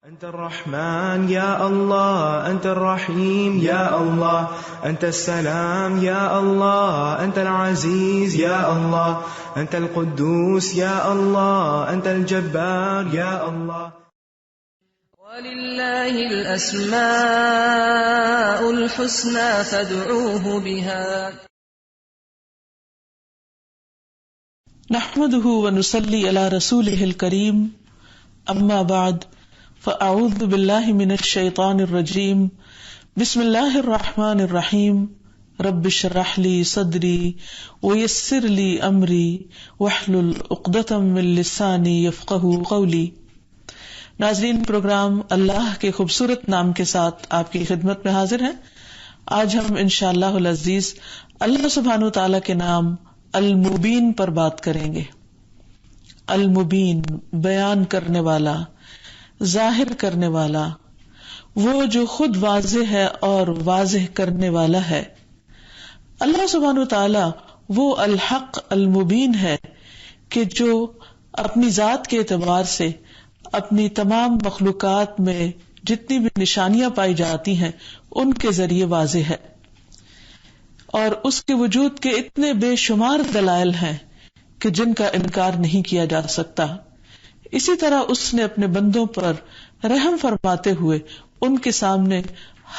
أنت الرحمن يا الله، أنت الرحيم يا الله، أنت السلام يا الله، أنت العزيز يا الله، أنت القدوس يا الله، أنت الجبار يا الله. ولله الأسماء الحسنى فادعوه بها. نحمده ونصلي على رسوله الكريم، أما بعد، فأعوذ بالله من الشيطان الرجيم. بسم الله الرحمن الرحيم. رب اشرح لي صدري ويسر لي أمري واحلل عقدة من لساني يفقهوا قولي. ناظرین، پروگرام اللہ کے خوبصورت نام کے ساتھ آپ کی خدمت میں حاضر ہیں. آج ہم انشاءاللہ العزیز اللہ سبحانہ وتعالی کے نام المبین پر بات کریں گے. المبین، بیان کرنے والا، ظاہر کرنے والا، وہ جو خود واضح ہے اور واضح کرنے والا ہے. اللہ سبحانہ وتعالی وہ الحق المبین ہے کہ جو اپنی ذات کے اعتبار سے اپنی تمام مخلوقات میں جتنی بھی نشانیاں پائی جاتی ہیں ان کے ذریعے واضح ہے، اور اس کے وجود کے اتنے بے شمار دلائل ہیں کہ جن کا انکار نہیں کیا جا سکتا. اسی طرح اس نے اپنے بندوں پر رحم فرماتے ہوئے ان کے سامنے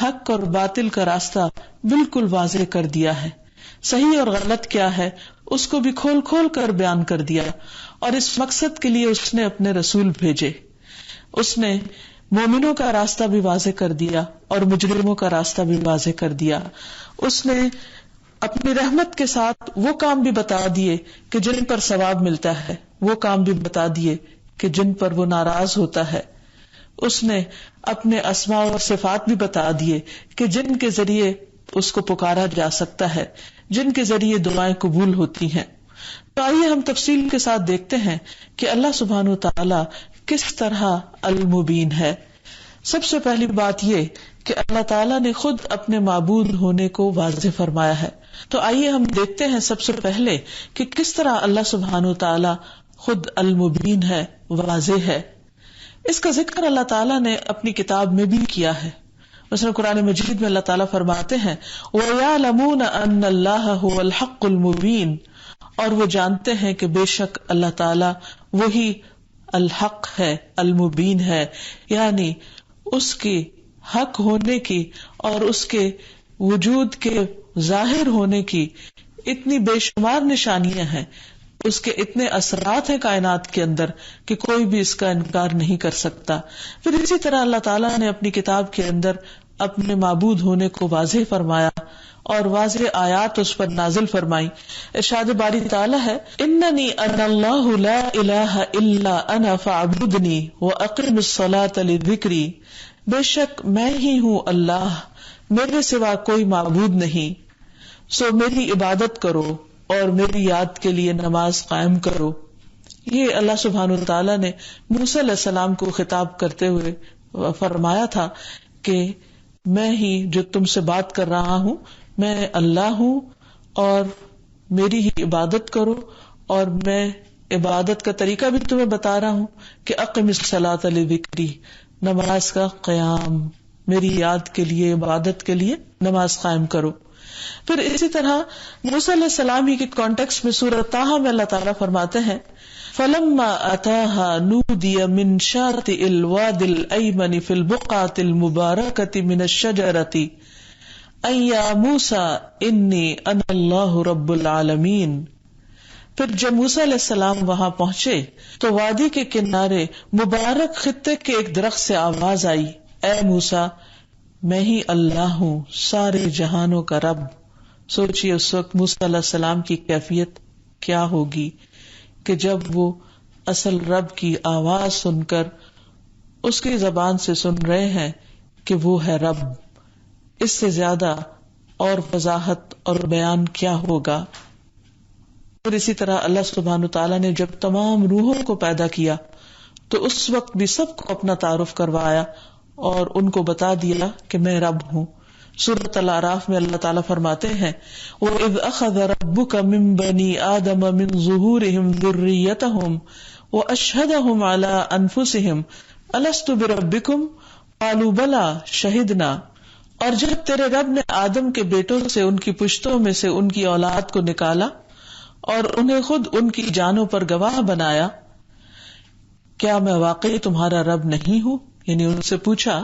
حق اور باطل کا راستہ بالکل واضح کر دیا ہے. صحیح اور غلط کیا ہے اس کو بھی کھول کھول کر بیان کر دیا، اور اس مقصد کے لیے اس نے اپنے رسول بھیجے. اس نے مومنوں کا راستہ بھی واضح کر دیا اور مجرموں کا راستہ بھی واضح کر دیا. اس نے اپنی رحمت کے ساتھ وہ کام بھی بتا دیے کہ جن پر ثواب ملتا ہے، وہ کام بھی بتا دیے کہ جن پر وہ ناراض ہوتا ہے. اس نے اپنے اسماء اور صفات بھی بتا دیے کہ جن کے ذریعے اس کو پکارا جا سکتا ہے، جن کے ذریعے دعائیں قبول ہوتی ہیں. تو آئیے ہم تفصیل کے ساتھ دیکھتے ہیں کہ اللہ سبحانہ وتعالی کس طرح المبین ہے. سب سے پہلی بات یہ کہ اللہ تعالیٰ نے خود اپنے معبود ہونے کو واضح فرمایا ہے. تو آئیے ہم دیکھتے ہیں سب سے پہلے کہ کس طرح اللہ سبحانہ وتعالی خود المبین ہے، واضح ہے. اس کا ذکر اللہ تعالیٰ نے اپنی کتاب میں بھی کیا ہے. مثلا قرآن مجید میں اللہ تعالیٰ فرماتے ہیں وَيَعْلَمُونَ أَنَّ اللَّهَ هُوَ الْحَقُّ الْمُبِينُ، اور وہ جانتے ہیں کہ بے شک اللہ تعالیٰ وہی الحق ہے، المبین ہے، یعنی اس کی حق ہونے کی اور اس کے وجود کے ظاہر ہونے کی اتنی بے شمار نشانیاں ہیں، اس کے اتنے اثرات ہیں کائنات کے اندر کہ کوئی بھی اس کا انکار نہیں کر سکتا. پھر اسی طرح اللہ تعالیٰ نے اپنی کتاب کے اندر اپنے معبود ہونے کو واضح فرمایا اور واضح آیات اس پر نازل فرمائی. ارشاد باری تعالیٰ ہے اننی انا اللہ لا الہ الا انا فاعبدنی واقم الصلاۃ لذکری، بے شک میں ہی ہوں اللہ، میرے سوا کوئی معبود نہیں، سو میری عبادت کرو اور میری یاد کے لیے نماز قائم کرو. یہ اللہ سبحانہ وتعالیٰ نے موسیٰ علیہ السلام کو خطاب کرتے ہوئے فرمایا تھا کہ میں ہی جو تم سے بات کر رہا ہوں، میں اللہ ہوں، اور میری ہی عبادت کرو، اور میں عبادت کا طریقہ بھی تمہیں بتا رہا ہوں کہ اقم الصلاۃ لذکری، نماز کا قیام، میری یاد کے لیے، عبادت کے لیے نماز قائم کرو. پھر اسی طرح موسیٰ علیہ السلام ہی کے کانٹیکسٹ میں سورۃ طٰہٰ میں اللہ تعالیٰ فرماتے ہیں فَلَمَّا أَتَاهَا نُودِيَ مِن شَاطِئِ الْوَادِ الْأَيْمَنِ فِي الْبُقْعَةِ الْمُبَارَكَةِ مِنَ الشَّجَرَةِ أَن يَا مُوسَىٰ إِنِّي أَنَا اللَّهُ رَبُّ الْعَالَمِينَ. پھر جب موسیٰ علیہ السلام وہاں پہنچے تو وادی کے کنارے مبارک خطے کے ایک درخت سے آواز آئی، اے موسیٰ، میں ہی اللہ ہوں، سارے جہانوں کا رب. سوچئے اس وقت موسیٰ علیہ السلام کی کیفیت کیا ہوگی کہ جب وہ اصل رب کی آواز سن کر اس کی زبان سے سن رہے ہیں کہ وہ ہے رب. اس سے زیادہ اور وضاحت اور بیان کیا ہوگا. اور اسی طرح اللہ سبحانہ تعالیٰ نے جب تمام روحوں کو پیدا کیا تو اس وقت بھی سب کو اپنا تعارف کروایا اور ان کو بتا دیا کہ میں رب ہوں. سورۃ الاعراف میں اللہ تعالیٰ فرماتے ہیں وَإِذْ أَخَذَ رَبُّكَ مِن بَنِي آدَمَ مِن ظُهُورِهِمْ ذُرِّيَّتَهُمْ وَأَشْهَدَهُمْ عَلَىٰ أَنفُسِهِمْ الست بربکم قالوا بلا شہدنا، اور جب تیرے رب نے آدم کے بیٹوں سے ان کی پشتوں میں سے ان کی اولاد کو نکالا اور انہیں خود ان کی جانوں پر گواہ بنایا، کیا میں واقعی تمہارا رب نہیں ہوں؟ یعنی ان سے پوچھا،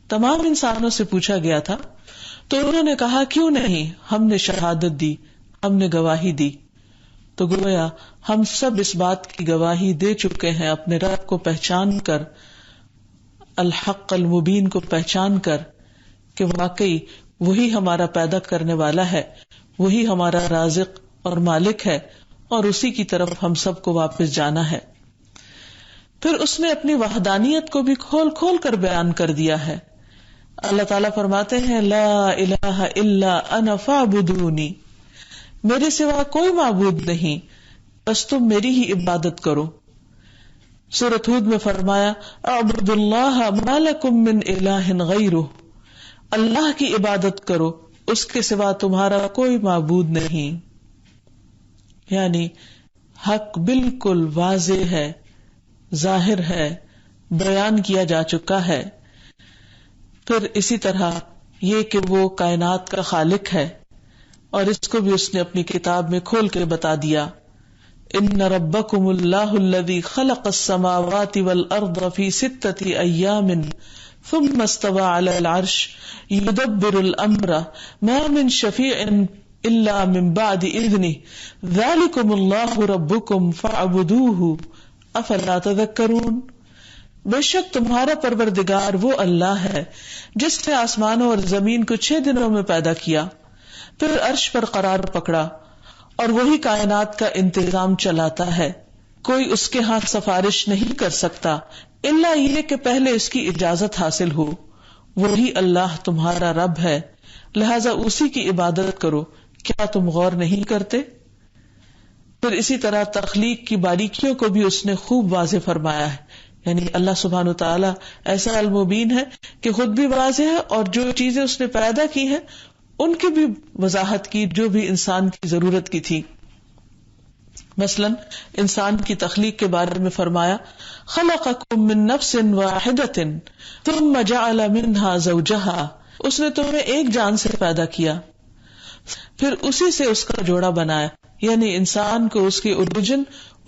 تمام انسانوں سے پوچھا گیا تھا، تو انہوں نے کہا کیوں نہیں، ہم نے شہادت دی، ہم نے گواہی دی۔ تو گویا ہم سب اس بات کی گواہی دے چکے ہیں اپنے رب کو پہچان کر، الحق المبین کو پہچان کر، کہ واقعی وہی ہمارا پیدا کرنے والا ہے، وہی ہمارا رازق اور مالک ہے، اور اسی کی طرف ہم سب کو واپس جانا ہے۔ پھر اس نے اپنی وحدانیت کو بھی کھول کھول کر بیان کر دیا ہے۔ اللہ تعالیٰ فرماتے ہیں لا الہ الا انا فاعبدونی، میرے سوا کوئی معبود نہیں، بس تم میری ہی عبادت کرو۔ سورۃ ہود میں فرمایا اعبدوا اللہ ما لکم من الہ غیرہ، اللہ کی عبادت کرو، اس کے سوا تمہارا کوئی معبود نہیں۔ یعنی حق بالکل واضح ہے، ظاہر ہے، بیان کیا جا چکا ہے۔ پھر اسی طرح یہ کہ وہ کائنات کا خالق ہے، اور اس کو بھی اس نے اپنی کتاب میں کھول کے بتا دیا، ان ربکم اللہ الذی خلق السماوات والارض فی 6 ایام ثم استوى علی العرش یدبر الامر ما من شفیع الا من بعد اذنہ ذلکم اللہ ربکم فاعبدوہ افلا تذکرون۔ بے شک تمہارا پروردگار وہ اللہ ہے جس نے آسمانوں اور زمین کو 6 دنوں میں پیدا کیا، پھر عرش پر قرار پکڑا، اور وہی کائنات کا انتظام چلاتا ہے، کوئی اس کے ہاں سفارش نہیں کر سکتا الا یہ کہ پہلے اس کی اجازت حاصل ہو۔ وہی اللہ تمہارا رب ہے، لہذا اسی کی عبادت کرو، کیا تم غور نہیں کرتے؟ پھر اسی طرح تخلیق کی باریکیوں کو بھی اس نے خوب واضح فرمایا ہے، یعنی اللہ سبحانہ وتعالی ایسا المبین ہے کہ خود بھی واضح ہے، اور جو چیزیں اس نے پیدا کی ہیں ان کی بھی وضاحت کی جو بھی انسان کی ضرورت کی تھی۔ مثلا انسان کی تخلیق کے بارے میں فرمایا خلقکم من نفس واحدۃ ثم جعل منها زوجها، اس نے تمہیں ایک جان سے پیدا کیا، پھر اسی سے اس کا جوڑا بنایا۔ یعنی انسان کو اس کی اوریجن،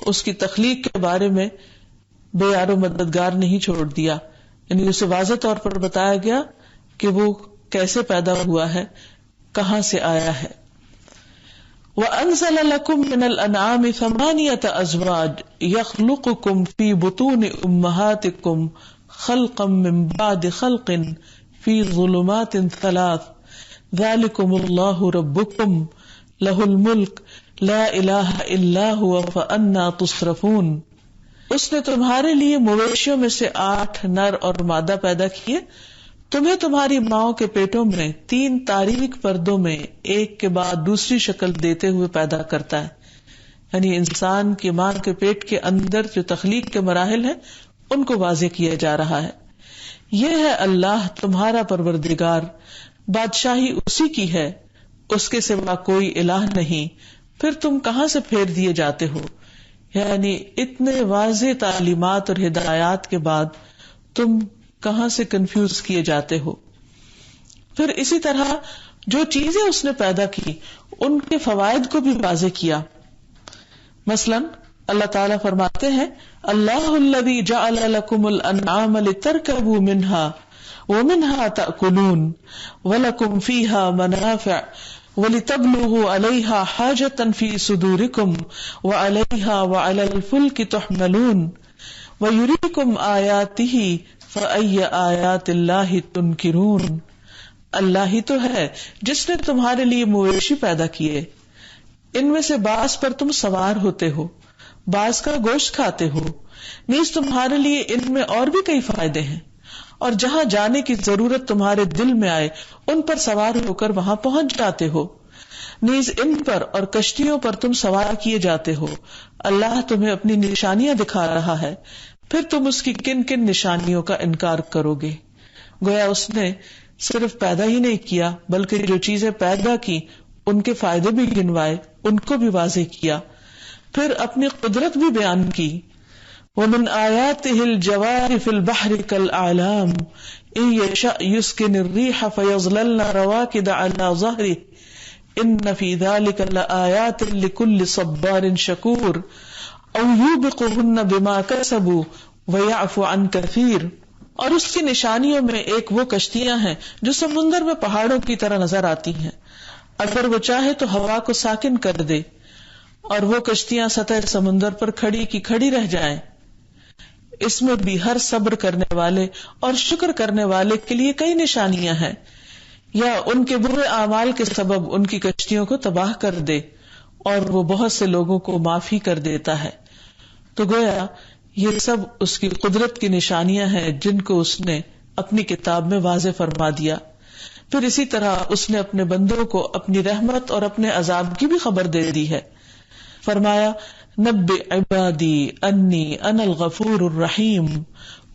اس کی تخلیق کے بارے میں بے یار و مددگار نہیں چھوڑ دیا، یعنی اسے واضح طور پر بتایا گیا کہ وہ کیسے پیدا ہوا ہے، کہاں سے آیا ہے۔ وَأَنزَلَ لَكُم مِّنَ الْأَنْعَامِ 8 أَزْوَاجٍ يَخْلُقُكُم فِي بُطُونِ أُمَّهَاتِكُم خَلْقًا مِّن بَعْدِ خَلْقٍ فِي ظُلُمَاتٍ 3 ذَلِكُمُ اللَّهُ رَبُّكُمْ لَهُ الْمُلْكُ لَا إِلَٰهَ إِلَّا هُوَ فَأَنَّىٰ تُصْرَفُونَ۔ اس نے تمہارے لیے مویشیوں میں سے 8 نر اور مادہ پیدا کیے، تمہیں تمہاری ماؤں کے پیٹوں میں 3 تاریک پردوں میں ایک کے بعد دوسری شکل دیتے ہوئے پیدا کرتا ہے۔ یعنی انسان کی ماں کے پیٹ کے اندر جو تخلیق کے مراحل ہیں ان کو واضح کیا جا رہا ہے۔ یہ ہے اللہ تمہارا پروردگار، بادشاہی اسی کی ہے، اس کے سوا کوئی الہ نہیں، پھر تم کہاں سے پھیر دیے جاتے ہو؟ یعنی اتنے واضح تعلیمات اور ہدایات کے بعد تم کہاں سے کنفیوز کیے جاتے ہو؟ پھر اسی طرح جو چیزیں اس نے پیدا کی ان کے فوائد کو بھی واضح کیا۔ مثلا اللہ تعالیٰ فرماتے ہیں اللہ الذی جعل لکم الانعام لترکبوا منها ومنها تأکلون ولکم فیہا منافع وَلِتَبْلُغُوا عَلَيْهَا حَاجَةً فِي صُدُورِكُمْ وَعَلَيْهَا وَعَلَى الْفُلْكِ تُحْمَلُونَ وَيُرِيكُمْ آيَاتِهِ فَأَيَّ آيَاتِ اللَّهِ تُنْكِرُونَ۔ اللہ ہی تو ہے جس نے تمہارے لیے مویشی پیدا کیے، ان میں سے بعض پر تم سوار ہوتے ہو، بعض کا گوشت کھاتے ہو، نیز تمہارے لیے ان میں اور بھی کئی فائدے ہیں، اور جہاں جانے کی ضرورت تمہارے دل میں آئے ان پر سوار ہو کر وہاں پہنچ جاتے ہو، نیز ان پر اور کشتیوں پر تم سوار کیے جاتے ہو۔ اللہ تمہیں اپنی نشانیاں دکھا رہا ہے، پھر تم اس کی کن کن نشانیوں کا انکار کرو گے۔ گویا اس نے صرف پیدا ہی نہیں کیا بلکہ جو چیزیں پیدا کی ان کے فائدے بھی گنوائے، ان کو بھی واضح کیا، پھر اپنی قدرت بھی بیان کی۔ ومن آیاتہ الجوار فی البحر کالأعلام ان یشأ یسکن الریح فیظللن رواکد علی ظہرہ ان فی ذلک لآیات لکل صبار شکور او یوبقہن بما کسبوا ویعفو عن کثیر. اور اس کی نشانیوں میں ایک وہ کشتیاں ہیں جو سمندر میں پہاڑوں کی طرح نظر آتی ہیں، اگر وہ چاہے تو ہوا کو ساکن کر دے اور وہ کشتیاں سطح سمندر پر کھڑی کی کھڑی رہ جائیں. اس میں بھی ہر صبر کرنے والے اور شکر کرنے والے کے لیے کئی نشانیاں ہیں. یا ان کے برے اعمال کے سبب ان کی کشتیوں کو تباہ کر دے اور وہ بہت سے لوگوں کو معافی کر دیتا ہے. تو گویا یہ سب اس کی قدرت کی نشانیاں ہیں جن کو اس نے اپنی کتاب میں واضح فرما دیا. پھر اسی طرح اس نے اپنے بندوں کو اپنی رحمت اور اپنے عذاب کی بھی خبر دے دی ہے. فرمایا نبئ عبادی انی انا الغفور الرحیم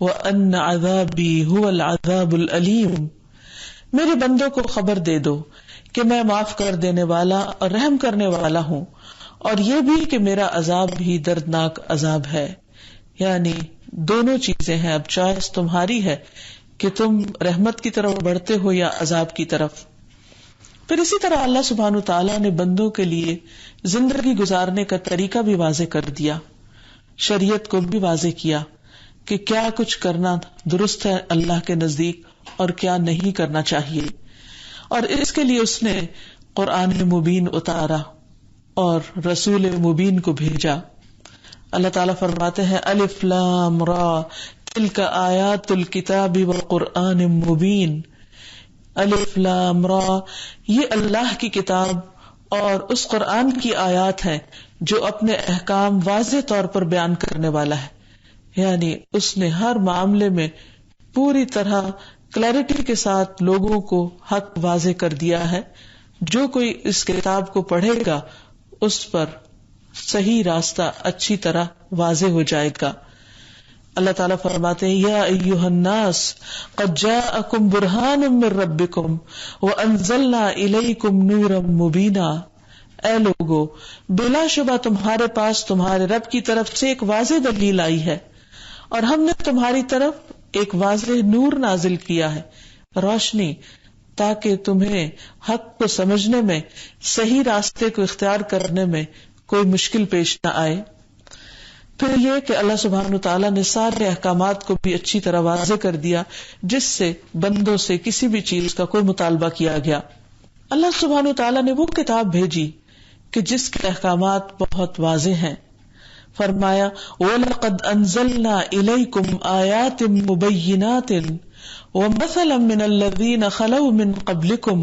وان عذابی هو العذاب العلیم. میرے بندوں کو خبر دے دو کہ میں معاف کر دینے والا اور رحم کرنے والا ہوں، اور یہ بھی کہ میرا عذاب بھی دردناک عذاب ہے. یعنی دونوں چیزیں ہیں، اب چوائس تمہاری ہے کہ تم رحمت کی طرف بڑھتے ہو یا عذاب کی طرف. پھر اسی طرح اللہ سبحانہ تعالیٰ نے بندوں کے لیے زندگی گزارنے کا طریقہ بھی واضح کر دیا، شریعت کو بھی واضح کیا کہ کیا کچھ کرنا درست ہے اللہ کے نزدیک اور کیا نہیں کرنا چاہیے. اور اس کے لیے اس نے قرآن مبین اتارا اور رسول مبین کو بھیجا. اللہ تعالیٰ فرماتے ہیں الف لام را تلک آیات الکتاب وقرآن مبین. الف لام را یہ اللہ کی کتاب اور اس قرآن کی آیات ہیں جو اپنے احکام واضح طور پر بیان کرنے والا ہے. یعنی اس نے ہر معاملے میں پوری طرح کلیرٹی کے ساتھ لوگوں کو حق واضح کر دیا ہے. جو کوئی اس کتاب کو پڑھے گا اس پر صحیح راستہ اچھی طرح واضح ہو جائے گا. اللہ تعالیٰ فرماتے ہیں یا ایھا الناس قد جاءکم برہان من ربکم وانزلنا الیکم نورا مبینا. اے لوگو بلا شبہ تمہارے پاس تمہارے رب کی طرف سے ایک واضح دلیل آئی ہے اور ہم نے تمہاری طرف ایک واضح نور نازل کیا ہے، روشنی، تاکہ تمہیں حق کو سمجھنے میں، صحیح راستے کو اختیار کرنے میں کوئی مشکل پیش نہ آئے. پھر یہ کہ اللہ سبحانہ تعالیٰ نے سارے احکامات کو بھی اچھی طرح واضح کر دیا جس سے بندوں سے کسی بھی چیز کا کوئی مطالبہ کیا گیا. اللہ سبحانہ تعالیٰ نے وہ کتاب بھیجی کہ جس کے احکامات بہت واضح ہیں. فرمایا وَلَقَدْ أَنزَلْنَا إِلَيْكُمْ آيَاتٍ مُبَيِّنَاتٍ وَمَثَلًا مِّنَ الَّذِينَ خَلَوْا مِن قَبْلِكُمْ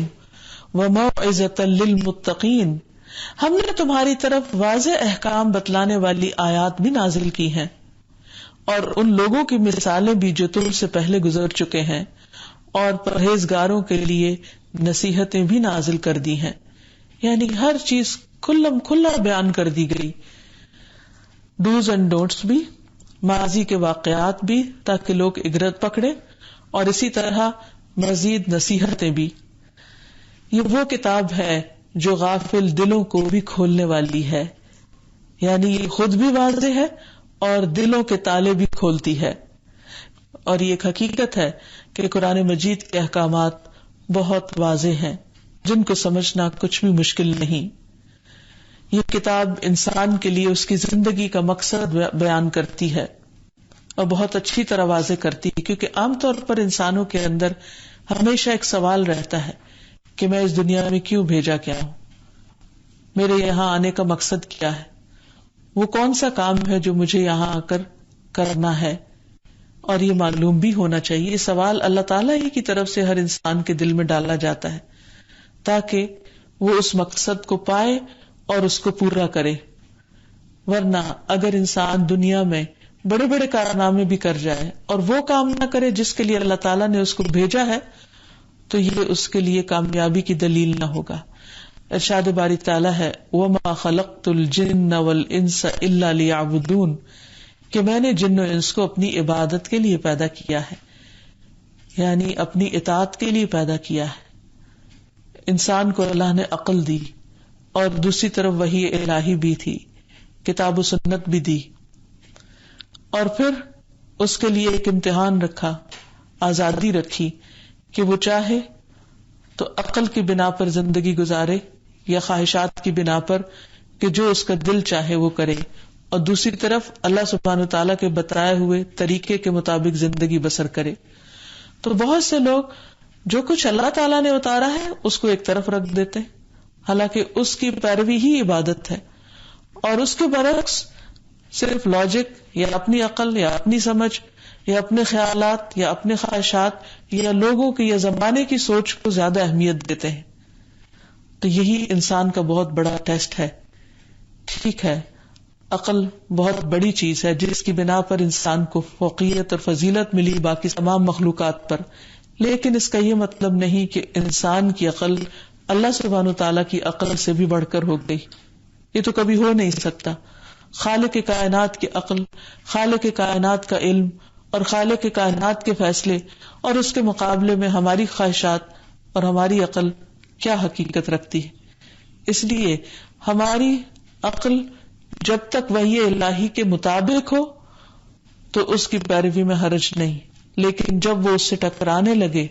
وَمَوْعِظَةً لِّلْمُتَّقِينَ. ہم نے تمہاری طرف واضح احکام بتلانے والی آیات بھی نازل کی ہیں اور ان لوگوں کی مثالیں بھی جو تم سے پہلے گزر چکے ہیں، اور پرہیزگاروں کے لیے نصیحتیں بھی نازل کر دی ہیں. یعنی ہر چیز کھلم کھلا بیان کر دی گئی، ڈوز اینڈ ڈونٹس بھی، ماضی کے واقعات بھی تاکہ لوگ عبرت پکڑے، اور اسی طرح مزید نصیحتیں بھی. یہ وہ کتاب ہے جو غافل دلوں کو بھی کھولنے والی ہے. یعنی یہ خود بھی واضح ہے اور دلوں کے تالے بھی کھولتی ہے. اور یہ ایک حقیقت ہے کہ قرآن مجید کے احکامات بہت واضح ہیں جن کو سمجھنا کچھ بھی مشکل نہیں. یہ کتاب انسان کے لیے اس کی زندگی کا مقصد بیان کرتی ہے اور بہت اچھی طرح واضح کرتی ہے، کیونکہ عام طور پر انسانوں کے اندر ہمیشہ ایک سوال رہتا ہے کہ میں اس دنیا میں کیوں بھیجا گیا ہوں، میرے یہاں آنے کا مقصد کیا ہے، وہ کون سا کام ہے جو مجھے یہاں آ کر کرنا ہے. اور یہ معلوم بھی ہونا چاہیے. یہ سوال اللہ تعالیٰ ہی کی طرف سے ہر انسان کے دل میں ڈالا جاتا ہے تاکہ وہ اس مقصد کو پائے اور اس کو پورا کرے. ورنہ اگر انسان دنیا میں بڑے بڑے کارنامے بھی کر جائے اور وہ کام نہ کرے جس کے لیے اللہ تعالیٰ نے اس کو بھیجا ہے، تو یہ اس کے لیے کامیابی کی دلیل نہ ہوگا. ارشاد باری تعالیٰ ہے وَمَا خَلَقْتُ الْجِنَّ وَالْإِنسَ إِلَّا لِيَعْبُدُونَ، کہ میں نے جن و انس کو اپنی عبادت کے لیے پیدا کیا ہے، یعنی اپنی اطاعت کے لیے پیدا کیا ہے. انسان کو اللہ نے عقل دی اور دوسری طرف وحی الہی بھی تھی، کتاب و سنت بھی دی، اور پھر اس کے لیے ایک امتحان رکھا، آزادی رکھی کہ وہ چاہے تو عقل کی بنا پر زندگی گزارے یا خواہشات کی بنا پر کہ جو اس کا دل چاہے وہ کرے، اور دوسری طرف اللہ سبحانہ تعالیٰ کے بتائے ہوئے طریقے کے مطابق زندگی بسر کرے. تو بہت سے لوگ جو کچھ اللہ تعالیٰ نے اتارا ہے اس کو ایک طرف رکھ دیتے، حالانکہ اس کی پیروی ہی عبادت ہے، اور اس کے برعکس صرف لاجک یا اپنی عقل یا اپنی سمجھ یا اپنے خیالات یا اپنے خواہشات یا لوگوں کی یا زمانے کی سوچ کو زیادہ اہمیت دیتے ہیں. تو یہی انسان کا بہت بڑا ٹیسٹ ہے. ٹھیک ہے، عقل بہت بڑی چیز ہے جس کی بنا پر انسان کو فوقیت اور فضیلت ملی باقی تمام مخلوقات پر، لیکن اس کا یہ مطلب نہیں کہ انسان کی عقل اللہ سبحانہ تعالیٰ کی عقل سے بھی بڑھ کر ہو گئی. یہ تو کبھی ہو نہیں سکتا. خالق کائنات کی عقل، خالق کائنات کا علم اور خالق کائنات کے فیصلے اور اس کے مقابلے میں ہماری خواہشات اور ہماری عقل کیا حقیقت رکھتی ہے. اس لیے ہماری عقل جب تک وحی الہی کے مطابق ہو تو اس کی پیروی میں حرج نہیں، لیکن جب وہ اس سے ٹکرانے لگے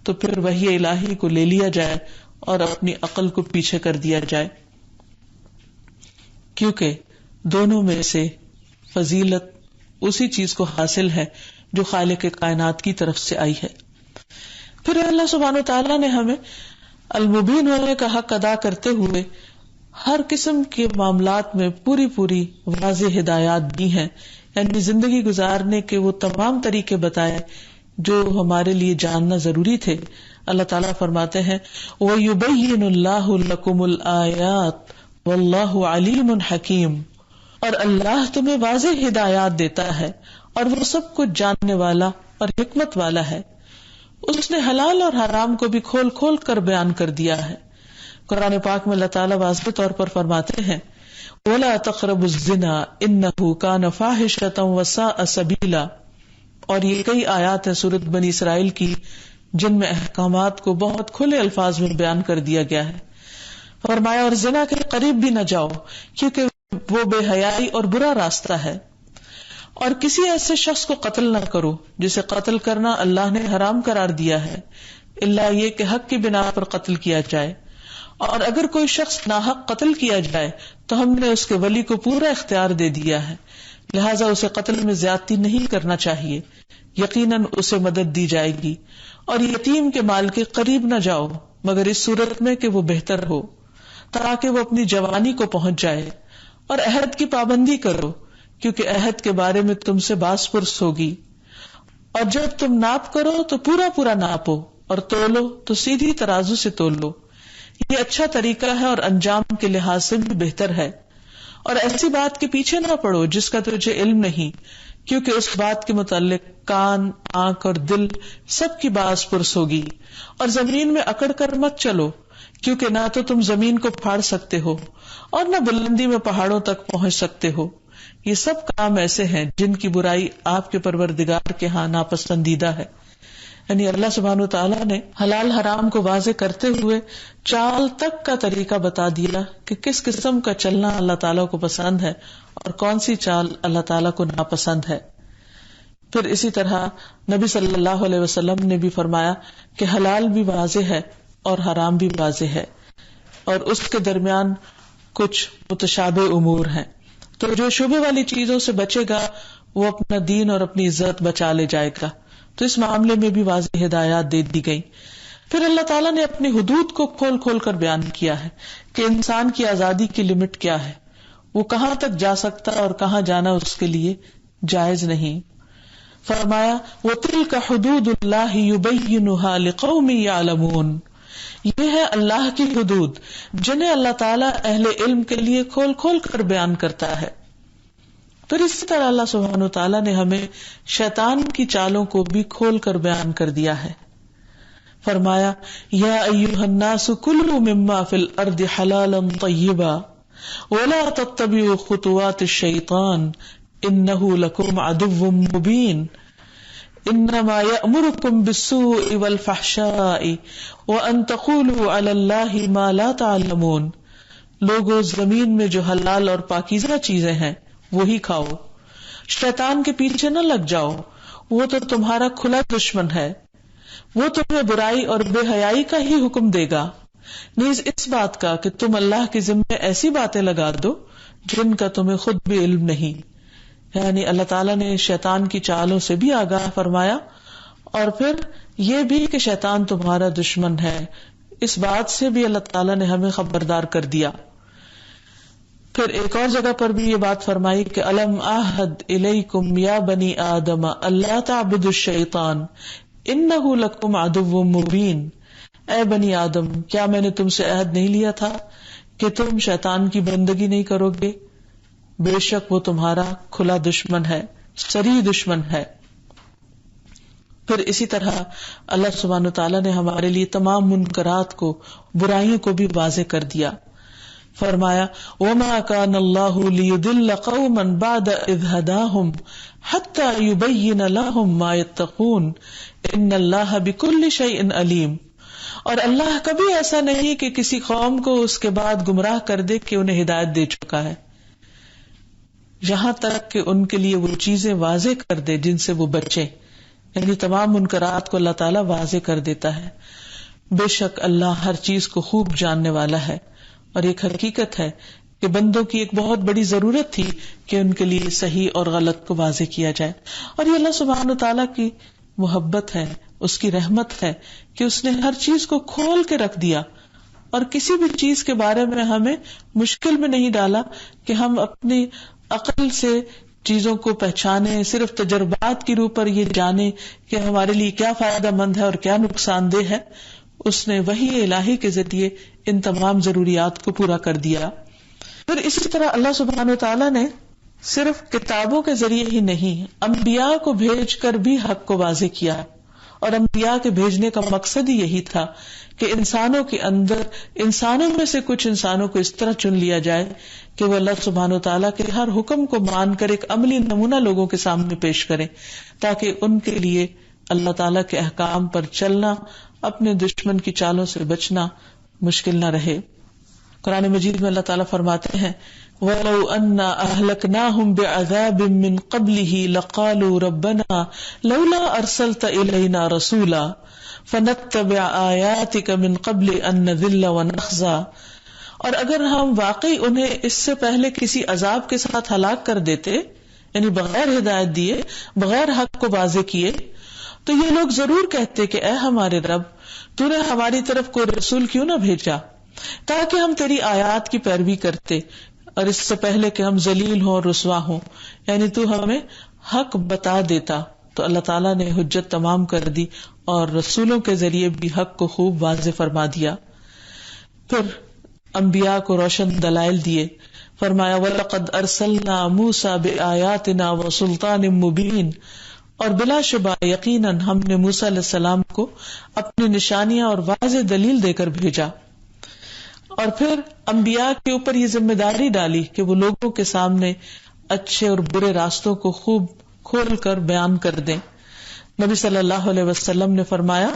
تو پھر وحی الہی کو لے لیا جائے اور اپنی عقل کو پیچھے کر دیا جائے، کیونکہ دونوں میں سے فضیلت اسی چیز کو حاصل ہے جو خالق کائنات کی طرف سے آئی ہے. پھر اللہ سبحانہ وتعالیٰ نے ہمیں المبین ہونے کا حق ادا کرتے ہوئے ہر قسم کے معاملات میں پوری واضح ہدایات دی ہیں، یعنی زندگی گزارنے کے وہ تمام طریقے بتائے جو ہمارے لیے جاننا ضروری تھے. اللہ تعالیٰ فرماتے ہیں وَيُبَيِّنُ اللَّهُ لَكُمُ الْآيَاتِ وَاللَّهُ عَلِيمٌ حَكِيمٌ، اور اللہ تمہیں واضح ہدایات دیتا ہے اور وہ سب کچھ جاننے والا اور حکمت والا ہے. اس نے حلال اور حرام کو بھی کھول کھول کر بیان کر دیا ہے. قرآن پاک میں اللہ تعالیٰ واضح طور پر فرماتے ہیں وَلَا تَقْرَبُوا الزِّنَا إِنَّهُ كَانَ فَاحِشَةً وَسَاءَ سَبِيلًا، اور یہ کئی آیات ہیں سورۃ بنی اسرائیل کی جن میں احکامات کو بہت کھلے الفاظ میں بیان کر دیا گیا ہے. فرمایا اور زنا کے قریب بھی نہ جاؤ کیونکہ وہ بے حیائی اور برا راستہ ہے، اور کسی ایسے شخص کو قتل نہ کرو جسے قتل کرنا اللہ نے حرام قرار دیا ہے، الا یہ کہ حق کی بنا پر قتل کیا جائے، اور اگر کوئی شخص ناحق قتل کیا جائے تو ہم نے اس کے ولی کو پورا اختیار دے دیا ہے، لہٰذا اسے قتل میں زیادتی نہیں کرنا چاہیے، یقیناً اسے مدد دی جائے گی. اور یتیم کے مال کے قریب نہ جاؤ مگر اس صورت میں کہ وہ بہتر ہو تاکہ وہ اپنی جوانی کو پہنچ جائے، اور عہد کی پابندی کرو کیونکہ عہد کے بارے میں تم سے باس پرس ہوگی. اور جب تم ناپ کرو تو پورا ناپو، اور تولو تو سیدھی ترازو سے تول لو، یہ اچھا طریقہ ہے اور انجام کے لحاظ سے بھی بہتر ہے. اور ایسی بات کے پیچھے نہ پڑو جس کا تجھے علم نہیں، کیونکہ اس بات کے متعلق کان، آنکھ اور دل سب کی باس پرس ہوگی. اور زمین میں اکڑ کر مت چلو کیونکہ نہ تو تم زمین کو پھاڑ سکتے ہو اور نہ بلندی میں پہاڑوں تک پہنچ سکتے ہو. یہ سب کام ایسے ہیں جن کی برائی آپ کے پروردگار کے ہاں ناپسندیدہ ہے. یعنی اللہ سبحانہ تعالیٰ نے حلال حرام کو واضح کرتے ہوئے چال تک کا طریقہ بتا دیا کہ کس قسم کا چلنا اللہ تعالیٰ کو پسند ہے اور کون سی چال اللہ تعالیٰ کو ناپسند ہے. پھر اسی طرح نبی صلی اللہ علیہ وسلم نے بھی فرمایا کہ حلال بھی واضح ہے اور حرام بھی واضح ہے، اور اس کے درمیان کچھ متشابہ امور ہیں. تو جو شبہ والی چیزوں سے بچے گا وہ اپنا دین اور اپنی عزت بچا لے جائے گا. تو اس معاملے میں بھی واضح ہدایات دے دی گئی. پھر اللہ تعالیٰ نے اپنی حدود کو کھول کھول کر بیان کیا ہے کہ انسان کی آزادی کی لمٹ کیا ہے، وہ کہاں تک جا سکتا اور کہاں جانا اس کے لیے جائز نہیں. فرمایا وَتِلْكَ حُدُودُ اللَّهِ يُبَيِّنُهَا لِقَوْمٍ يَعْلَمُونَ، یہ ہے اللہ کی حدود جنہیں اللہ تعالیٰ اہل علم کے لیے کھول کھول کر بیان کرتا ہے. پھر اسی طرح اللہ سبحانہ وتعالیٰ نے ہمیں شیطان کی چالوں کو بھی کھول کر بیان کر دیا ہے. فرمایا یا ایھا الناس کلوا مما فی الارض حلالا طیبا ولا تتبعوا خطوات الشیطان انہ لکم عدو مبین انما یأمرکم بالسوء والفحشاء وان تقولوا علی اللہ ما لا تعلمون. لوگو زمین میں جو حلال اور پاکیزہ چیزیں ہیں وہی کھاؤ، شیطان کے پیچھے نہ لگ جاؤ، وہ تو تمہارا کھلا دشمن ہے، وہ تمہیں برائی اور بے حیائی کا ہی حکم دے گا، نیز اس بات کا کہ تم اللہ کے ذمے ایسی باتیں لگا دو جن کا تمہیں خود بھی علم نہیں. یعنی اللہ تعالیٰ نے شیطان کی چالوں سے بھی آگاہ فرمایا، اور پھر یہ بھی کہ شیطان تمہارا دشمن ہے، اس بات سے بھی اللہ تعالیٰ نے ہمیں خبردار کر دیا. پھر ایک اور جگہ پر بھی یہ بات فرمائی کہ الم اعہد الیکم یا بنی آدم اللہ تعبدوا الشیطان انہ لکم عدو مبین. اے بنی آدم، کیا میں نے تم سے عہد نہیں لیا تھا کہ تم شیطان کی بندگی نہیں کرو گے؟ بے شک وہ تمہارا کھلا دشمن ہے، صریح دشمن ہے. پھر اسی طرح اللہ سبحانہ وتعالیٰ نے ہمارے لیے تمام منکرات کو، برائیوں کو بھی واضح کر دیا. فرمایا وَمَا كَانَ اللَّهُ لِيُضِلَّ قَوْمًا بَعْدَ إِذْ هَدَاهُمْ حَتَّى يُبَيِّنَ لَهُمْ مَا يَتَّقُونَ إِنَّ اللَّهَ بِكُلِّ شَيْءٍ عَلِيمٌ. اور اللہ کبھی ایسا نہیں کہ کسی قوم کو اس کے بعد گمراہ کر دے کہ انہیں ہدایت دے چکا ہے، یہاں تک کہ ان کے لیے وہ چیزیں واضح کر دے جن سے وہ بچے. یعنی تمام منکرات کو اللہ تعالیٰ واضح کر دیتا ہے. بے شک اللہ ہر چیز کو خوب جاننے والا ہے. اور ایک حقیقت ہے کہ بندوں کی ایک بہت بڑی ضرورت تھی کہ ان کے لیے صحیح اور غلط کو واضح کیا جائے. اور یہ اللہ سبحانہ وتعالیٰ کی محبت ہے، اس کی رحمت ہے کہ اس نے ہر چیز کو کھول کے رکھ دیا، اور کسی بھی چیز کے بارے میں ہمیں مشکل میں نہیں ڈالا کہ ہم اپنی عقل سے چیزوں کو پہچانے، صرف تجربات کی روح پر یہ جانے کہ ہمارے لیے کیا فائدہ مند ہے اور کیا نقصان دہ ہے. اس نے وحی الہی کے ذریعے ان تمام ضروریات کو پورا کر دیا. پھر اسی طرح اللہ سبحانہ وتعالیٰ نے صرف کتابوں کے ذریعے ہی نہیں، انبیاء کو بھیج کر بھی حق کو واضح کیا. اور انبیاء کے بھیجنے کا مقصد ہی یہی تھا کہ انسانوں کے اندر، انسانوں میں سے کچھ انسانوں کو اس طرح چن لیا جائے کہ وہ اللہ سبحانہ وتعالیٰ کے ہر حکم کو مان کر ایک عملی نمونہ لوگوں کے سامنے پیش کریں، تاکہ ان کے لیے اللہ تعالیٰ کے احکام پر چلنا، اپنے دشمن کی چالوں سے بچنا مشکل نہ رہے. قرآن مجید میں اللہ تعالیٰ فرماتے ہیں وَلَوْ أَنَّا أَهْلَكْنَاهُمْ بِعَذَابٍ مِّن قَبْلِهِ لَقَالُوا رَبَّنَا لَوْلَا أَرْسَلْتَ إِلَيْنَا رَسُولًا فَنَتَّبِعَ آيَاتِكَ مِن قَبْلِ أَن نَّذِلَّ وَنَخْزَىٰ. اور اگر ہم واقعی انہیں اس سے پہلے کسی عذاب کے ساتھ ہلاک کر دیتے، یعنی بغیر ہدایت دیے، بغیر حق کو واضح کیے، تو یہ لوگ ضرور کہتے کہ اے ہمارے رب، تو نے ہماری طرف کوئی رسول کیوں نہ بھیجا تاکہ ہم تیری آیات کی پیروی کرتے، اور اس سے پہلے کہ ہم ذلیل ہوں اور رسوا ہوں، یعنی تو ہمیں حق بتا دیتا. تو اللہ تعالیٰ نے حجت تمام کر دی اور رسولوں کے ذریعے بھی حق کو خوب واضح فرما دیا. پھر انبیاء کو روشن دلائل دیے. فرمایا وَلَقَدْ أَرْسَلْنَا مُوسَىٰ بِآيَاتِنَا وَسُلْطَانٍ مُّبِينٍ. اور بلا شبہ یقیناً ہم نے موسیٰ علیہ السلام کو اپنی نشانیاں اور واضح دلیل دے کر بھیجا. اور پھر انبیاء کے اوپر یہ ذمہ داری ڈالی کہ وہ لوگوں کے سامنے اچھے اور برے راستوں کو خوب کھول کر بیان کر دیں. نبی صلی اللہ علیہ وسلم نے فرمایا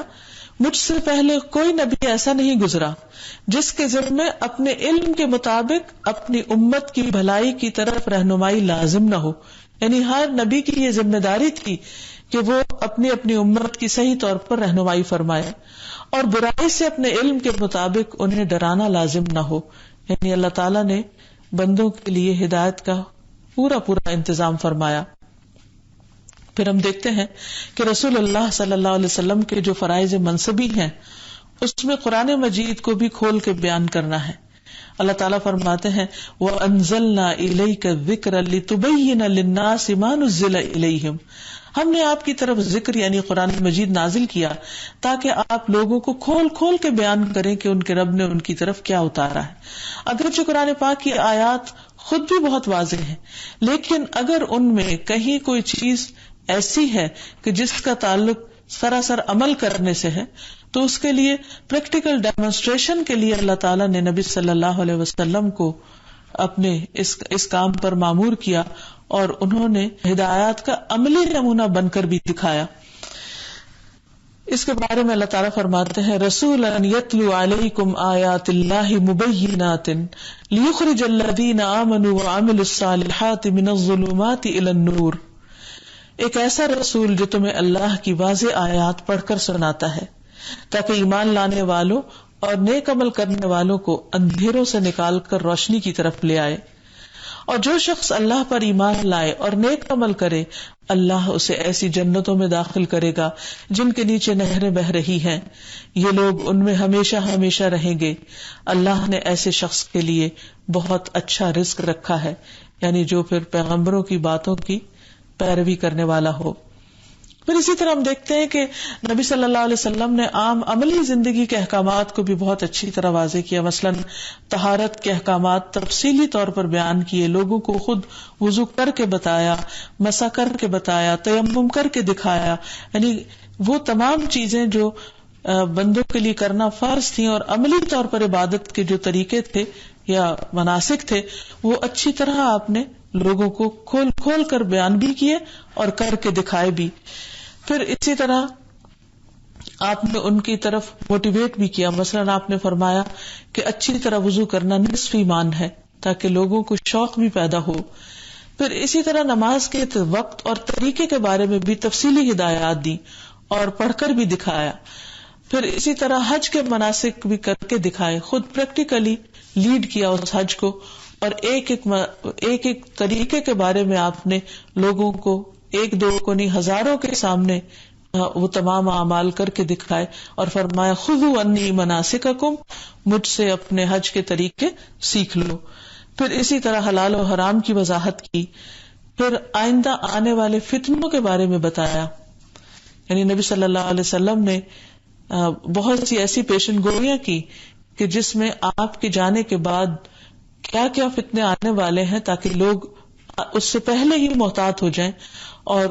مجھ سے پہلے کوئی نبی ایسا نہیں گزرا جس کے ذمے اپنے علم کے مطابق اپنی امت کی بھلائی کی طرف رہنمائی لازم نہ ہو. یعنی ہر نبی کی یہ ذمہ داری تھی کہ وہ اپنی اپنی امت کی صحیح طور پر رہنمائی فرمائے، اور برائی سے اپنے علم کے مطابق انہیں ڈرانا لازم نہ ہو. یعنی اللہ تعالیٰ نے بندوں کے لیے ہدایت کا پورا پورا انتظام فرمایا. پھر ہم دیکھتے ہیں کہ رسول اللہ صلی اللہ علیہ وسلم کے جو فرائض منصبی ہیں اس میں قرآن مجید کو بھی کھول کے بیان کرنا ہے. اللہ تعالیٰ فرماتے ہیں وَأَنزَلْنَا إِلَيْكَ الذِّكْرَ لِتُبَيِّنَ لِلنَّاسِ مَا نُزِّلَ إِلَيْهِمْ. ہم نے آپ کی طرف ذکر یعنی قرآن مجید نازل کیا تاکہ آپ لوگوں کو کھول کھول کے بیان کریں کہ ان کے رب نے ان کی طرف کیا اتارا ہے. اگرچہ قرآن پاک کی آیات خود بھی بہت واضح ہیں، لیکن اگر ان میں کہیں کوئی چیز ایسی ہے کہ جس کا تعلق سراسر عمل کرنے سے ہے تو اس کے لیے پریکٹیکل ڈیمونسٹریشن کے لیے اللہ تعالیٰ نے نبی صلی اللہ علیہ وسلم کو اپنے اس کام پر مامور کیا، اور انہوں نے ہدایات کا عملی نمونہ بن کر بھی دکھایا. اس کے بارے میں اللہ تعالیٰ فرماتے ہیں رسولا یتلو علیکم آیات اللہ مبینات لیخرج الذین آمنوا وعملوا الصالحات من الظلمات الی النور، ایک ایسا رسول جو تمہیں اللہ کی واضح آیات پڑھ کر سناتا ہے تاکہ ایمان لانے والوں اور نیک عمل کرنے والوں کو اندھیروں سے نکال کر روشنی کی طرف لے آئے، اور جو شخص اللہ پر ایمان لائے اور نیک عمل کرے اللہ اسے ایسی جنتوں میں داخل کرے گا جن کے نیچے نہریں بہ رہی ہیں، یہ لوگ ان میں ہمیشہ ہمیشہ رہیں گے، اللہ نے ایسے شخص کے لیے بہت اچھا رزق رکھا ہے، یعنی جو پھر پیغمبروں کی باتوں کی پیروی کرنے والا ہو۔ پھر اسی طرح ہم دیکھتے ہیں کہ نبی صلی اللہ علیہ وسلم نے عام عملی زندگی کے احکامات کو بھی بہت اچھی طرح واضح کیا، مثلا طہارت کے احکامات تفصیلی طور پر بیان کیے، لوگوں کو خود وضو کر کے بتایا، مسح کر کے بتایا، تیمم کر کے دکھایا، یعنی وہ تمام چیزیں جو بندوں کے لیے کرنا فرض تھیں اور عملی طور پر عبادت کے جو طریقے تھے یا مناسک تھے وہ اچھی طرح آپ نے لوگوں کو کھول کھول کر بیان بھی کیے اور کر کے دکھائے بھی۔ پھر اسی طرح آپ نے ان کی طرف موٹیویٹ بھی کیا، مثلا آپ نے فرمایا کہ اچھی طرح وضو کرنا نصف ایمان ہے تاکہ لوگوں کو شوق بھی پیدا ہو۔ پھر اسی طرح نماز کے وقت اور طریقے کے بارے میں بھی تفصیلی ہدایات دی اور پڑھ کر بھی دکھایا۔ پھر اسی طرح حج کے مناسک بھی کر کے دکھائے، خود پریکٹیکلی لیڈ کیا اس حج کو، اور ایک ایک طریقے کے بارے میں آپ نے لوگوں کو ایک دو کو نہیں ہزاروں کے سامنے وہ تمام اعمال کر کے دکھائے اور فرمایا خذوا عنی مناسککم، مجھ سے اپنے حج کے طریقے سیکھ لو۔ پھر اسی طرح حلال و حرام کی وضاحت کی، پھر آئندہ آنے والے فتنوں کے بارے میں بتایا، یعنی نبی صلی اللہ علیہ وسلم نے بہت سی ایسی پیشن گوئیاں کی کہ جس میں آپ کے جانے کے بعد کیا کیا فتنے آنے والے ہیں تاکہ لوگ اس سے پہلے ہی محتاط ہو جائیں اور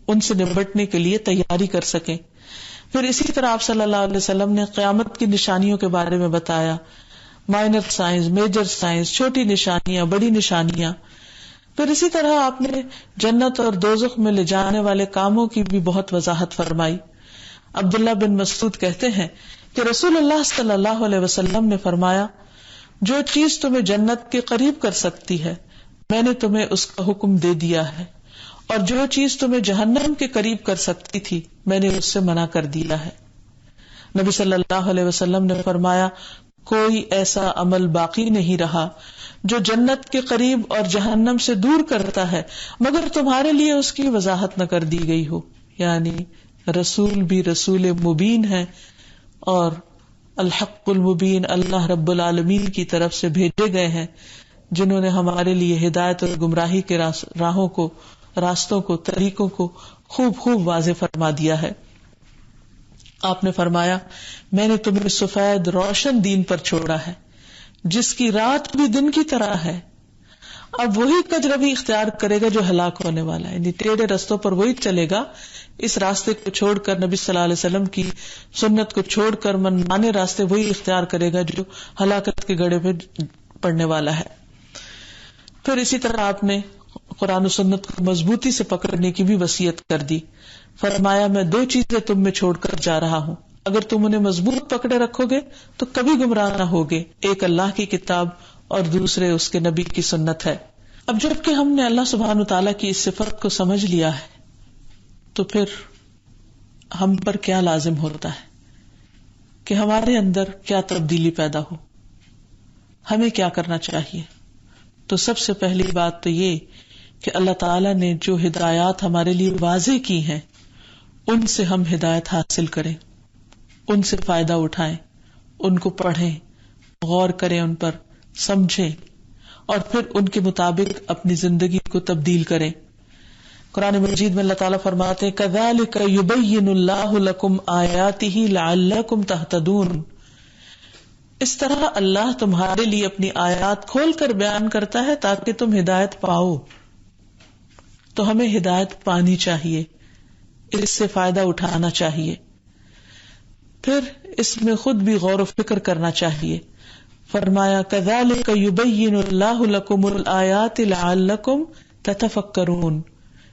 ان سے نمٹنے کے لیے تیاری کر سکیں۔ پھر اسی طرح آپ صلی اللہ علیہ وسلم نے قیامت کی نشانیوں کے بارے میں بتایا، مائنر سائنس، میجر سائنس، چھوٹی نشانیاں، بڑی نشانیاں۔ پھر اسی طرح آپ نے جنت اور دوزخ میں لے جانے والے کاموں کی بھی بہت وضاحت فرمائی۔ عبداللہ بن مسعود کہتے ہیں کہ رسول اللہ صلی اللہ علیہ وسلم نے فرمایا، جو چیز تمہیں جنت کے قریب کر سکتی ہے میں نے تمہیں اس کا حکم دے دیا ہے، اور جو چیز تمہیں جہنم کے قریب کر سکتی تھی میں نے اس سے منع کر دیا ہے۔ نبی صلی اللہ علیہ وسلم نے فرمایا، کوئی ایسا عمل باقی نہیں رہا جو جنت کے قریب اور جہنم سے دور کرتا ہے مگر تمہارے لیے اس کی وضاحت نہ کر دی گئی ہو، یعنی رسول بھی رسول مبین ہے اور الحق المبین اللہ رب العالمین کی طرف سے بھیجے گئے ہیں جنہوں نے ہمارے لیے ہدایت اور گمراہی کے راہوں کو، راستوں کو، طریقوں کو خوب خوب واضح فرما دیا ہے۔ آپ نے فرمایا، میں نے تمہیں سفید روشن دین پر چھوڑا ہے جس کی رات بھی دن کی طرح ہے۔ اب وہی کجروی اختیار کرے گا جو ہلاک ہونے والا ہے، یعنی ٹیڑھے رستوں پر وہی چلے گا، اس راستے کو چھوڑ کر نبی صلی اللہ علیہ وسلم کی سنت کو چھوڑ کر منمانے راستے وہی اختیار کرے گا جو ہلاکت کے گڑھے پہ پڑنے والا ہے۔ پھر اسی طرح آپ نے قرآن و سنت کو مضبوطی سے پکڑنے کی بھی وصیت کر دی، فرمایا میں دو چیزیں تم میں چھوڑ کر جا رہا ہوں، اگر تم انہیں مضبوط پکڑے رکھو گے تو کبھی گمراہ نہ ہوگے، ایک اللہ کی کتاب اور دوسرے اس کے نبی کی سنت ہے۔ اب جبکہ ہم نے اللہ سبحانہ وتعالیٰ کی اس صفت کو سمجھ لیا ہے تو پھر ہم پر کیا لازم ہوتا ہے کہ ہمارے اندر کیا تبدیلی پیدا ہو، ہمیں کیا کرنا چاہیے؟ تو سب سے پہلی بات تو یہ کہ اللہ تعالیٰ نے جو ہدایات ہمارے لیے واضح کی ہیں ان سے ہم ہدایت حاصل کریں، ان سے فائدہ اٹھائیں، ان کو پڑھیں، غور کریں، ان پر سمجھیں اور پھر ان کے مطابق اپنی زندگی کو تبدیل کریں۔ قرآن مجید میں اللہ تعالیٰ فرماتے ہیں کذالک یبین اللہ لکم آیاتہ لعلکم تہتدون، اس طرح اللہ تمہارے لیے اپنی آیات کھول کر بیان کرتا ہے تاکہ تم ہدایت پاؤ۔ تو ہمیں ہدایت پانی چاہیے، اس سے فائدہ اٹھانا چاہیے، پھر اس میں خود بھی غور و فکر کرنا چاہیے۔ فرمایا کذالک یبین اللہ لکم الآیات لعلکم تتفکرون،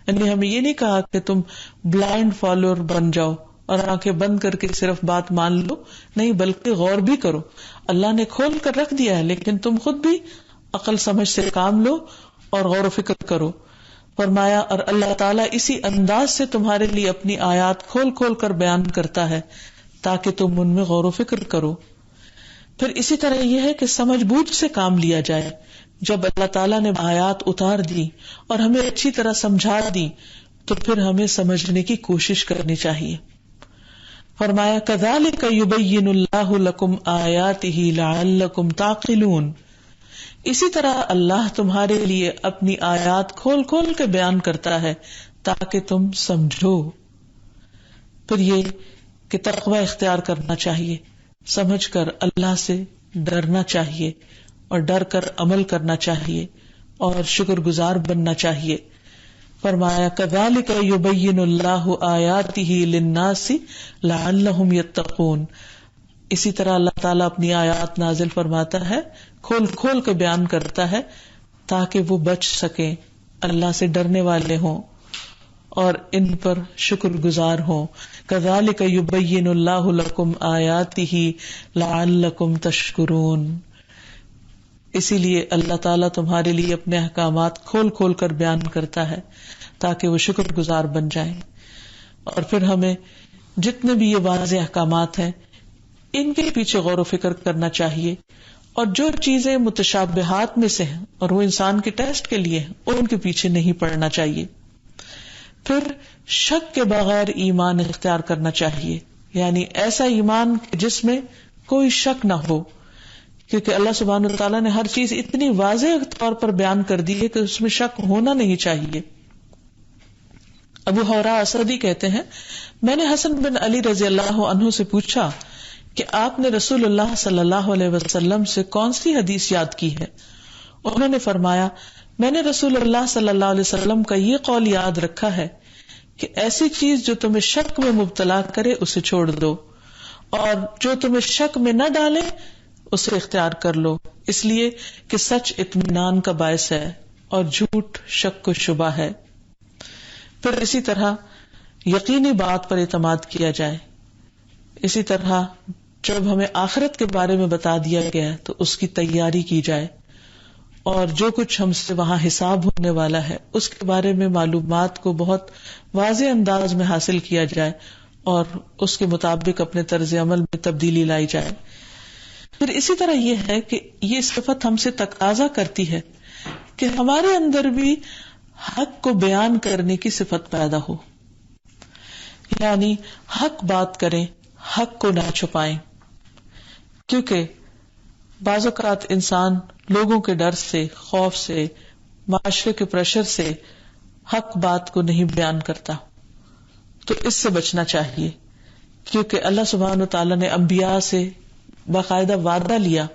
یعنی ہمیں یہ نہیں کہا کہ تم بلائنڈ فالوور بن جاؤ اور آنکھیں بند کر کے صرف بات مان لو، نہیں بلکہ غور بھی کرو. اللہ نے کھول کر رکھ دیا ہے، لیکن تم خود بھی عقل سمجھ سے کام لو اور غور و فکر کرو. فرمایا اور اللہ تعالیٰ اسی انداز سے تمہارے لیے اپنی آیات کھول کھول کر بیان کرتا ہے تاکہ تم ان میں غور و فکر کرو. پھر اسی طرح یہ ہے کہ سمجھ بوجھ سے کام لیا جائے. جب اللہ تعالیٰ نے آیات اتار دی اور ہمیں اچھی طرح سمجھا دی تو پھر ہمیں سمجھنے کی کوشش کرنی چاہیے. فرمایا کذالک یبین اللہ لکم آیاتہ لعلکم تعقلون. اسی طرح اللہ تمہارے لیے اپنی آیات کھول کھول کے بیان کرتا ہے تاکہ تم سمجھو. پھر یہ کہ تقوی اختیار کرنا چاہیے، سمجھ کر اللہ سے ڈرنا چاہیے اور ڈر کر عمل کرنا چاہیے اور شکر گزار بننا چاہیے. فرمایا کذالک یبین اللہ آیاتہ للناس لعلہم یتقون. اسی طرح اللہ تعالیٰ اپنی آیات نازل فرماتا ہے، کھول کھول کے بیان کرتا ہے تاکہ وہ بچ سکیں، اللہ سے ڈرنے والے ہوں اور ان پر شکر گزار ہوں. کذالک یبین اللہ لکم آیاتہ لعلکم تشکرون. اسی لیے اللہ تعالیٰ تمہارے لیے اپنے احکامات کھول کھول کر بیان کرتا ہے تاکہ وہ شکر گزار بن جائیں. اور پھر ہمیں جتنے بھی یہ واضح احکامات ہیں ان کے پیچھے غور و فکر کرنا چاہیے، اور جو چیزیں متشابہات میں سے ہیں اور وہ انسان کے ٹیسٹ کے لیے ہیں ان کے پیچھے نہیں پڑنا چاہیے. پھر شک کے بغیر ایمان اختیار کرنا چاہیے، یعنی ایسا ایمان جس میں کوئی شک نہ ہو، کیونکہ اللہ سبحانہ وتعالیٰ نے ہر چیز اتنی واضح طور پر بیان کر دی ہے کہ اس میں شک ہونا نہیں چاہیے. ابو حورا اسدی کہتے ہیں میں نے حسن بن علی رضی اللہ عنہ سے پوچھا کہ آپ نے رسول اللہ صلی اللہ علیہ وسلم سے کون سی حدیث یاد کی ہے؟ انہوں نے فرمایا میں نے رسول اللہ صلی اللہ علیہ وسلم کا یہ قول یاد رکھا ہے کہ ایسی چیز جو تمہیں شک میں مبتلا کرے اسے چھوڑ دو، اور جو تمہیں شک میں نہ ڈالے اسے اختیار کر لو، اس لیے کہ سچ اطمینان کا باعث ہے اور جھوٹ شک و شبہ ہے. پھر اسی طرح یقینی بات پر اعتماد کیا جائے. اسی طرح جب ہمیں آخرت کے بارے میں بتا دیا گیا ہے تو اس کی تیاری کی جائے، اور جو کچھ ہم سے وہاں حساب ہونے والا ہے اس کے بارے میں معلومات کو بہت واضح انداز میں حاصل کیا جائے اور اس کے مطابق اپنے طرز عمل میں تبدیلی لائی جائے. پھر اسی طرح یہ ہے کہ یہ صفت ہم سے تقاضا کرتی ہے کہ ہمارے اندر بھی حق کو بیان کرنے کی صفت پیدا ہو، یعنی حق بات کریں، حق کو نہ چھپائیں. کیونکہ بعض اوقات انسان لوگوں کے ڈر سے، خوف سے، معاشرے کے پریشر سے حق بات کو نہیں بیان کرتا، تو اس سے بچنا چاہیے. کیونکہ اللہ سبحانہ وتعالیٰ نے انبیاء سے باقاعدہ وعدہ لیا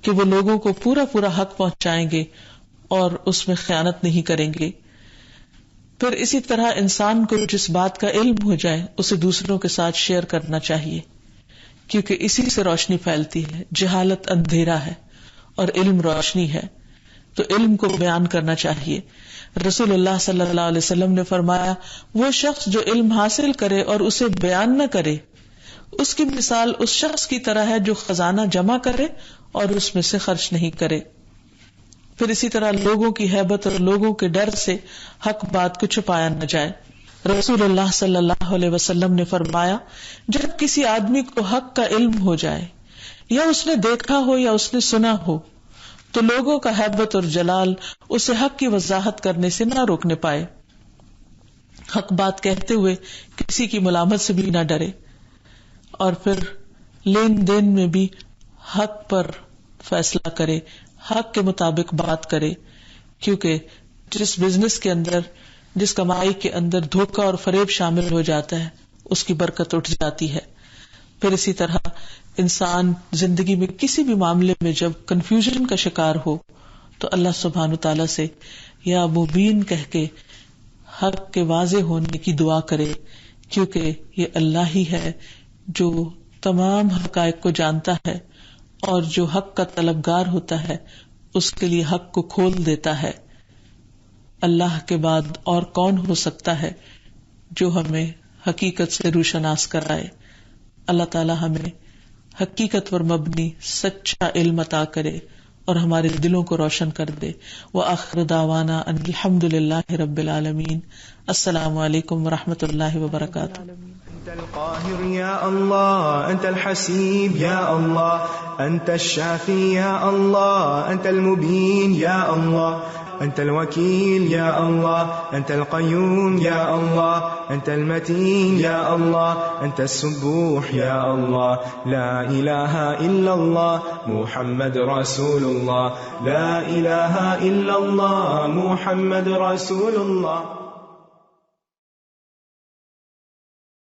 کہ وہ لوگوں کو پورا پورا حق پہنچائیں گے اور اس میں خیانت نہیں کریں گے. پھر اسی طرح انسان کو جس بات کا علم ہو جائے اسے دوسروں کے ساتھ شیئر کرنا چاہیے، کیونکہ اسی سے روشنی پھیلتی ہے. جہالت اندھیرا ہے اور علم روشنی ہے، تو علم کو بیان کرنا چاہیے. رسول اللہ صلی اللہ علیہ وسلم نے فرمایا وہ شخص جو علم حاصل کرے اور اسے بیان نہ کرے اس کی مثال اس شخص کی طرح ہے جو خزانہ جمع کرے اور اس میں سے خرچ نہیں کرے. پھر اسی طرح لوگوں کی ہیبت اور لوگوں کے ڈر سے حق بات کو چھپایا نہ جائے. رسول اللہ صلی اللہ علیہ وسلم نے فرمایا جب کسی آدمی کو حق کا علم ہو جائے، یا اس نے دیکھا ہو یا اس نے سنا ہو، تو لوگوں کا ہیبت اور جلال اسے حق کی وضاحت کرنے سے نہ روکنے پائے. حق بات کہتے ہوئے کسی کی ملامت سے بھی نہ ڈرے، اور پھر لین دین میں بھی حق پر فیصلہ کرے، حق کے مطابق بات کرے. کیونکہ جس بزنس کے اندر، جس کمائی کے اندر دھوکہ اور فریب شامل ہو جاتا ہے اس کی برکت اٹھ جاتی ہے. پھر اسی طرح انسان زندگی میں کسی بھی معاملے میں جب کنفیوژن کا شکار ہو تو اللہ سبحانہ تعالیٰ سے یا مبین کہہ کے حق کے واضح ہونے کی دعا کرے، کیونکہ یہ اللہ ہی ہے جو تمام حقائق کو جانتا ہے، اور جو حق کا طلبگار ہوتا ہے اس کے لیے حق کو کھول دیتا ہے. اللہ کے بعد اور کون ہو سکتا ہے جو ہمیں حقیقت سے روشناس کرائے. اللہ تعالی ہمیں حقیقت پر مبنی سچا علم عطا کرے اور ہمارے دلوں کو روشن کر دے. وآخر دعوانا ان الحمد للہ رب العالمین. السلام علیکم ورحمۃ اللہ وبرکاتہ. أنت القاهر يا الله، أنت الحسيب يا الله، أنت الشافي يا الله، أنت المبين يا الله، أنت الوكيل يا الله، أنت القيوم يا الله، أنت المتين يا الله، أنت السبوح يا الله. لا إله إلا الله محمد رسول الله، لا إله إلا الله محمد رسول الله.